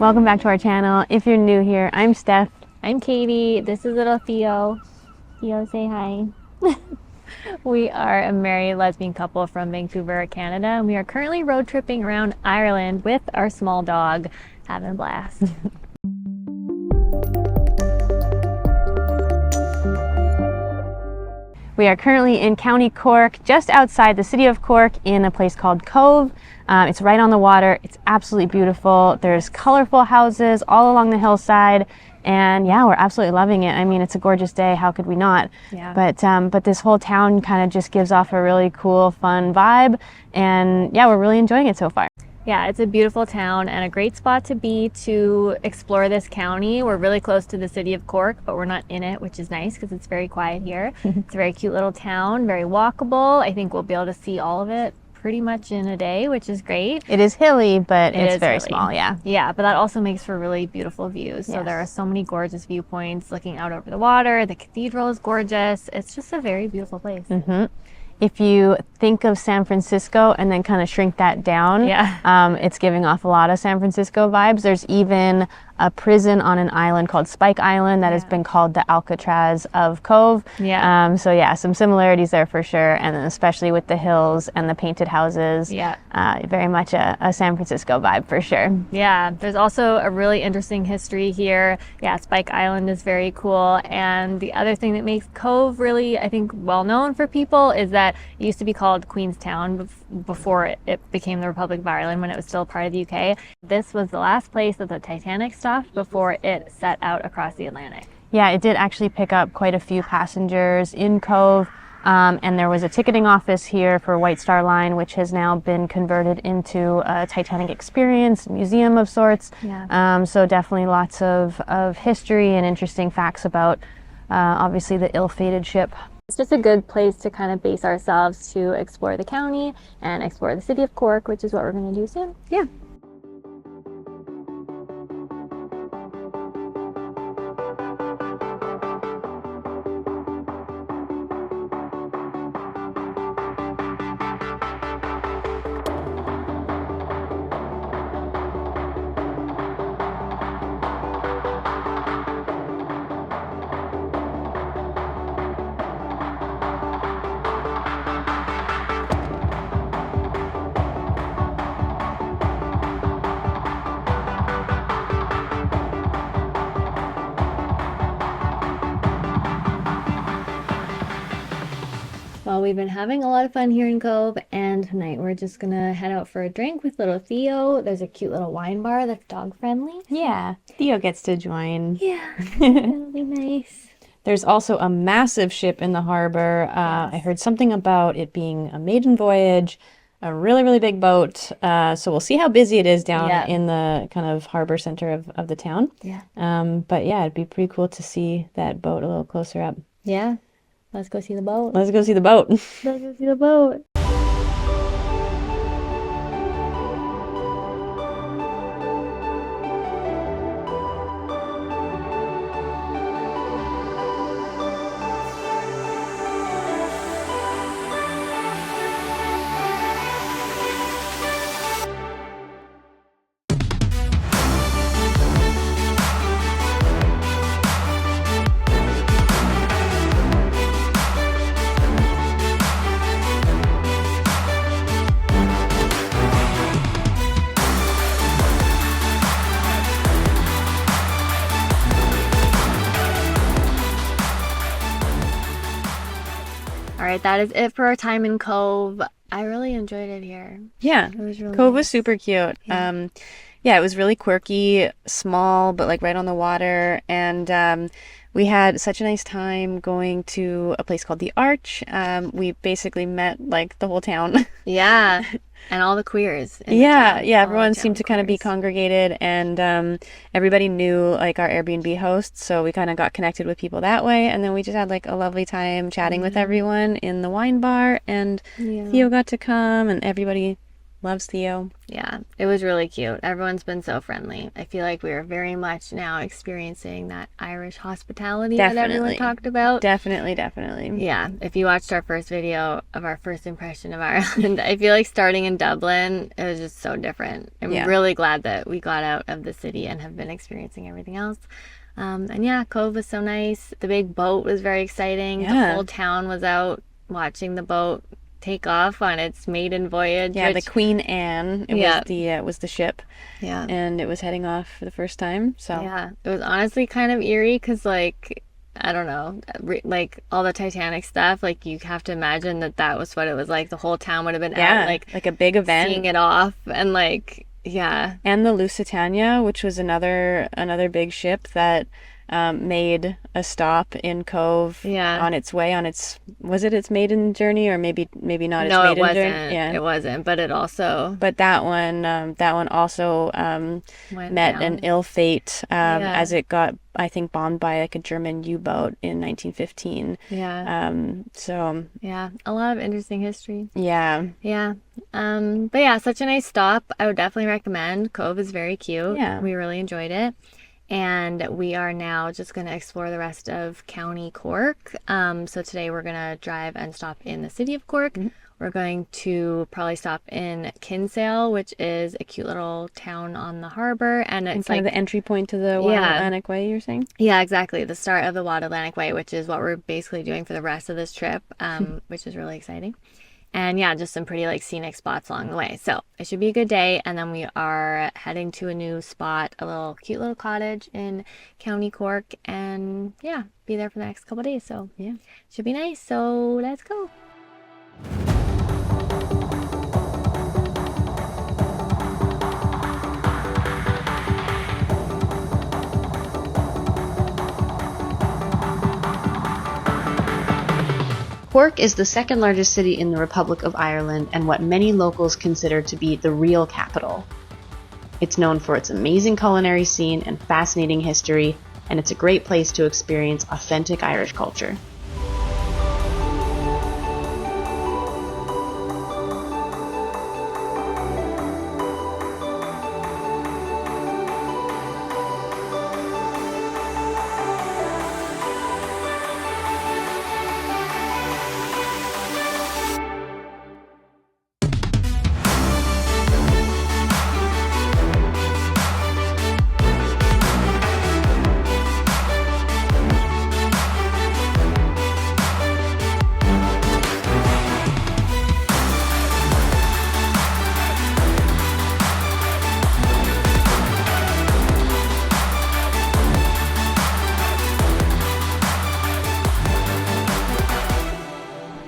Welcome back to our channel. If you're new here, I'm Steph. I'm Katie. This is little Theo. Theo, say hi. We are a married lesbian couple from Vancouver, Canada, and we are currently road tripping around Ireland with our small dog, having a blast. We are currently in County Cork, just outside the city of Cork, in a place called Cobh. It's right on the water. It's absolutely beautiful. There's colorful houses all along the hillside, and yeah, we're absolutely loving it. I mean, it's a gorgeous day. How could we not? Yeah. But this whole town kind of just gives off a really cool, fun vibe, and yeah, we're really enjoying it so far. Yeah, it's a beautiful town and a great spot to be to explore this county. We're really close to the city of Cork, but we're not in it, which is nice because it's very quiet here. It's a very cute little town, very walkable. I think we'll be able to see all of it pretty much in a day, which is great. It is hilly, but it's very small, yeah. Yeah, but that also makes for really beautiful views. So there are so many gorgeous viewpoints looking out over the water. The cathedral is gorgeous. It's just a very beautiful place. If you think of San Francisco and then kind of shrink that down, it's giving off a lot of San Francisco vibes. There's even a prison on an island called Spike Island that has been called the Alcatraz of Cobh. So yeah, some similarities there for sure, and then especially with the hills and the painted houses. Very much a San Francisco vibe for sure. Yeah, there's also a really interesting history here. Yeah, Spike Island is very cool, and the other thing that makes Cobh really, I think, well known for people is that it used to be called Queenstown before it became the Republic of Ireland, when it was still part of the UK. This was the last place that the Titanic stopped before it set out across the Atlantic. Yeah, it did actually pick up quite a few passengers in Cobh, and there was a ticketing office here for White Star Line, which has now been converted into a Titanic experience, museum of sorts. So definitely lots of history and interesting facts about obviously the ill-fated ship. It's just a good place to kind of base ourselves to explore the county and explore the city of Cork, which is what we're going to do soon. Yeah. Well, we've been having a lot of fun here in Cobh, and tonight we're just gonna head out for a drink with little Theo. There's a cute little wine bar that's dog friendly. Yeah, Theo gets to join. Yeah, that'll be nice. There's also a massive ship in the harbor. I heard something about it being a maiden voyage, a really, really big boat. So we'll see how busy it is down in the kind of harbor center of the town. But yeah, it'd be pretty cool to see that boat a little closer up. Yeah. Let's go see the boat. Let's go see the boat. Let's go see the boat. All right, that is it for our time in Cobh. I really enjoyed it here. Yeah, it was really Cobh nice. was super cute. Yeah, it was really quirky, small, but like right on the water. And we had such a nice time going to a place called the Arch. We basically met like the whole town. Yeah, and all the queers. Yeah, everyone seemed to kind of be congregated, and everybody knew like our Airbnb hosts, so we kind of got connected with people that way. And then we just had like a lovely time chatting with everyone in the wine bar, and Theo got to come, and everybody Loves Theo. Yeah, it was really cute. Everyone's been so friendly. I feel like we are very much now experiencing that Irish hospitality that everyone talked about. Definitely. Yeah, if you watched our first video of our first impression of Ireland, I feel like starting in Dublin, it was just so different. I'm really glad that we got out of the city and have been experiencing everything else. And yeah, Cobh was so nice. The big boat was very exciting. The whole town was out watching the boat take off on its maiden voyage. Yeah, the Queen Anne. It was the ship. Yeah. And it was heading off for the first time. So yeah, it was honestly kind of eerie because, like, I don't know, like all the Titanic stuff, like you have to imagine that was what it was like. The whole town would have been out, like a big event, seeing it off, and like and the Lusitania, which was another big ship that made a stop in Cobh on its way on its maiden journey, or maybe not its maiden journey. Yeah, it wasn't, but it also that one also met an ill fate as it got, I think, bombed by like a German U-boat in 1915. So a lot of interesting history. But such a nice stop. I would definitely recommend. Cobh is very cute. We really enjoyed it. And we are now just going to explore the rest of County Cork. So today we're going to drive and stop in the city of Cork. We're going to probably stop in Kinsale, which is a cute little town on the harbor. And it's kind of the entry point to the Wild Atlantic Way, you're saying? Yeah, exactly. The start of the Wild Atlantic Way, which is what we're basically doing for the rest of this trip, which is really exciting. And just some pretty like scenic spots along the way. So it should be a good day. And then we are heading to a new spot, a cute little cottage in County Cork, and be there for the next couple of days. So should be nice. So let's go. Cork is the second largest city in the Republic of Ireland and what many locals consider to be the real capital. It's known for its amazing culinary scene and fascinating history, and it's a great place to experience authentic Irish culture.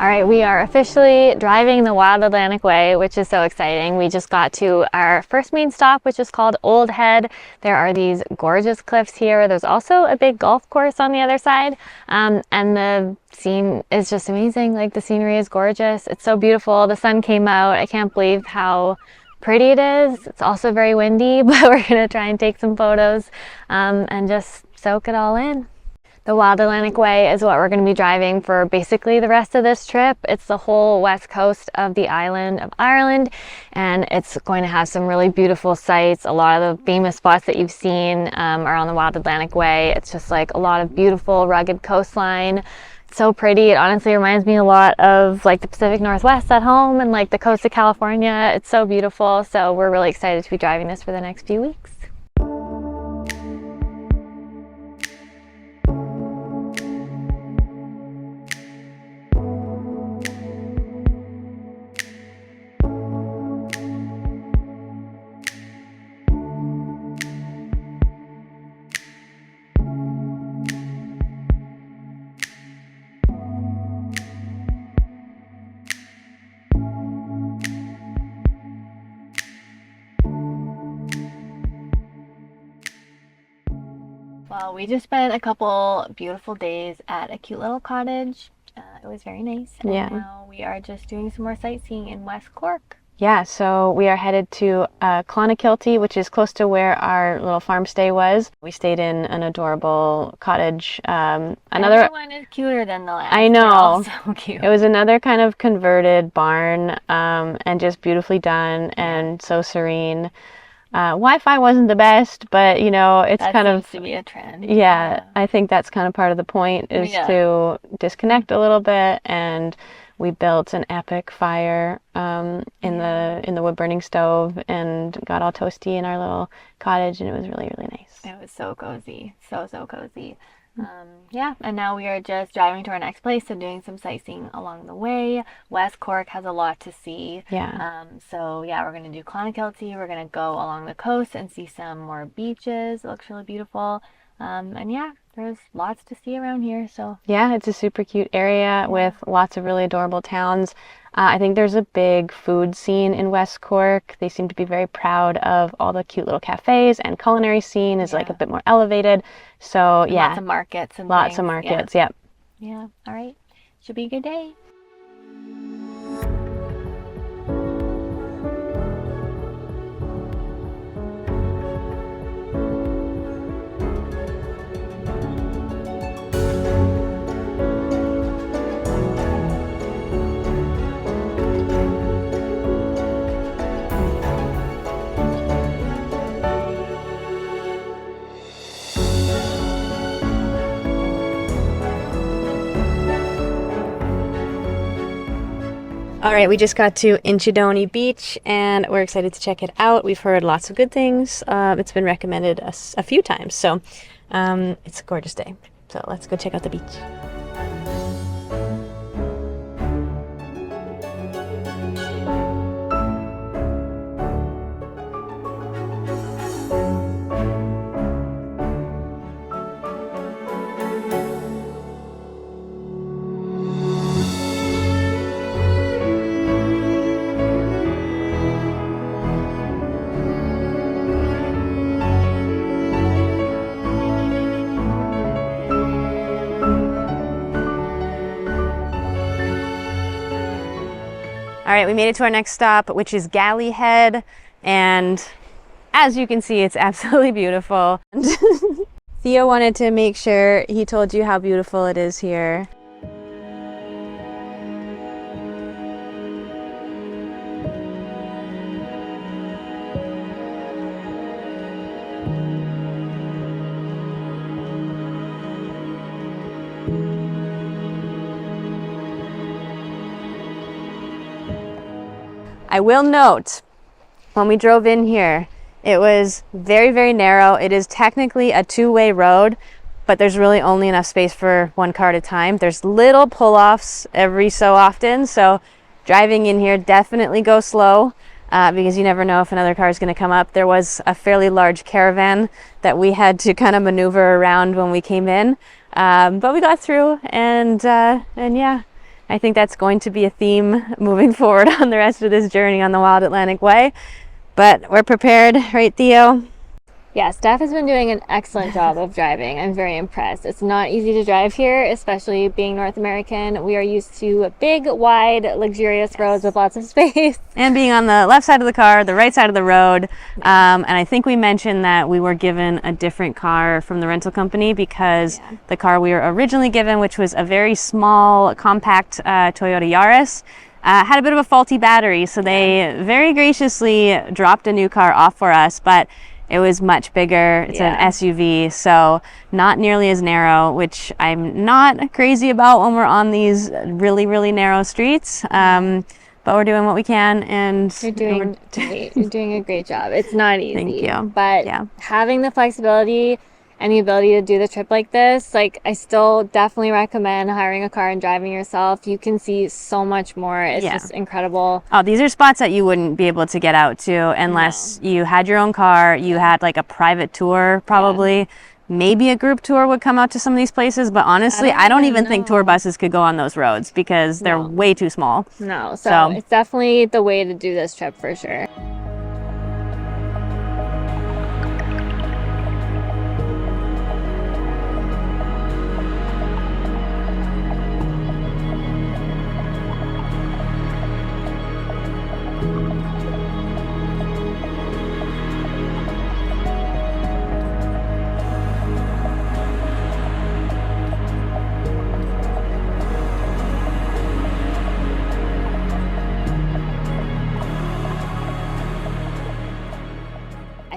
All right, we are officially driving the Wild Atlantic Way, which is so exciting. We just got to our first main stop, which is called Old Head. There are these gorgeous cliffs here. There's also a big golf course on the other side. And the scene is just amazing. Like, the scenery is gorgeous. It's so beautiful. The sun came out. I can't believe how pretty it is. It's also very windy, but we're gonna try and take some photos and just soak it all in. The Wild Atlantic Way is what we're going to be driving for basically the rest of this trip. It's the whole west coast of the island of Ireland, and it's going to have some really beautiful sights. A lot of the famous spots that you've seen are on the Wild Atlantic Way. It's just like a lot of beautiful, rugged coastline. It's so pretty. It honestly reminds me a lot of like the Pacific Northwest at home and like the coast of California. It's so beautiful. So we're really excited to be driving this for the next few weeks. Well, we just spent a couple beautiful days at a cute little cottage. It was very nice. And now we are just doing some more sightseeing in West Cork. Yeah, so we are headed to Clonakilty, which is close to where our little farm stay was. We stayed in an adorable cottage. Another one is cuter than the last. I know. They're all so cute. It was another kind of converted barn, and just beautifully done and so serene. Wi-Fi wasn't the best, but you know, it's that kind seems of to be a trend. Yeah, I think that's kind of part of the point is to disconnect a little bit, and we built an epic fire in the wood burning stove and got all toasty in our little cottage, and it was really, really nice. It was so cozy, so cozy. Yeah, and now we are just driving to our next place and doing some sightseeing along the way. West Cork has a lot to see. Yeah. So yeah, we're gonna do Clonakilty. We're gonna go along the coast and see some more beaches. It looks really beautiful. And yeah, there's lots to see around here. So yeah, it's a super cute area with lots of really adorable towns. I think there's a big food scene in West Cork. They seem to be very proud of all the cute little cafes, and culinary scene is like a bit more elevated. So yeah, lots of markets and lots things. of markets. Yep. Yeah. All right. Should be a good day. All right, we just got to Inchydoney Beach, and we're excited to check it out. We've heard lots of good things. It's been recommended a few times, so it's a gorgeous day. So let's go check out the beach. All right, we made it to our next stop, which is Galley Head, and as you can see, it's absolutely beautiful. Theo wanted to make sure he told you how beautiful it is here. I will note, when we drove in here, it was very, very narrow. It is technically a two-way road, but there's really only enough space for one car at a time. There's little pull-offs every so often, so driving in here, definitely go slow because you never know if another car is going to come up. There was a fairly large caravan that we had to kind of maneuver around when we came in, but we got through, and yeah. I think that's going to be a theme moving forward on the rest of this journey on the Wild Atlantic Way. But we're prepared, right, Theo? Yeah, staff has been doing an excellent job of driving. I'm very impressed. It's not easy to drive here, especially being North American. We are used to big, wide, luxurious roads with lots of space. And being on the left side of the car, the right side of the road. And I think we mentioned that we were given a different car from the rental company because the car we were originally given, which was a very small, compact Toyota Yaris, had a bit of a faulty battery. So they very graciously dropped a new car off for us, but it was much bigger. It's an SUV, so not nearly as narrow, which I'm not crazy about when we're on these really, really narrow streets. But we're doing what we can, and you're doing great. You're doing a great job. It's not easy. Thank you. But having the flexibility and the ability to do the trip like this, like, I still definitely recommend hiring a car and driving yourself. You can see so much more. It's just incredible. Oh, these are spots that you wouldn't be able to get out to unless you had your own car, you had like a private tour probably. Maybe a group tour would come out to some of these places, but honestly, I don't even think tour buses could go on those roads because they're way too small. No, so it's definitely the way to do this trip for sure.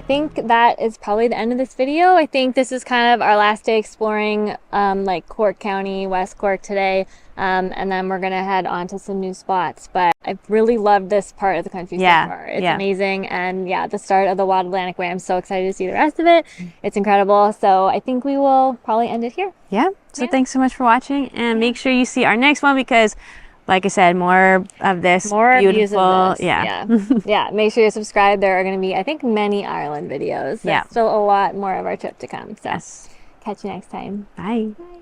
think that is probably the end of this video. I think this is kind of our last day exploring like Cork County, West Cork today. And then we're gonna head on to some new spots. But I've really loved this part of the country so far. It's amazing. And yeah, the start of the Wild Atlantic Way. I'm so excited to see the rest of it. It's incredible. So I think we will probably end it here. Yeah. So thanks so much for watching, and make sure you see our next one, because like I said, more of this beautiful views of this. Yeah. Make sure you subscribe. There are going to be, I think, many Ireland videos. There's still a lot more of our trip to come. So catch you next time. Bye. Bye.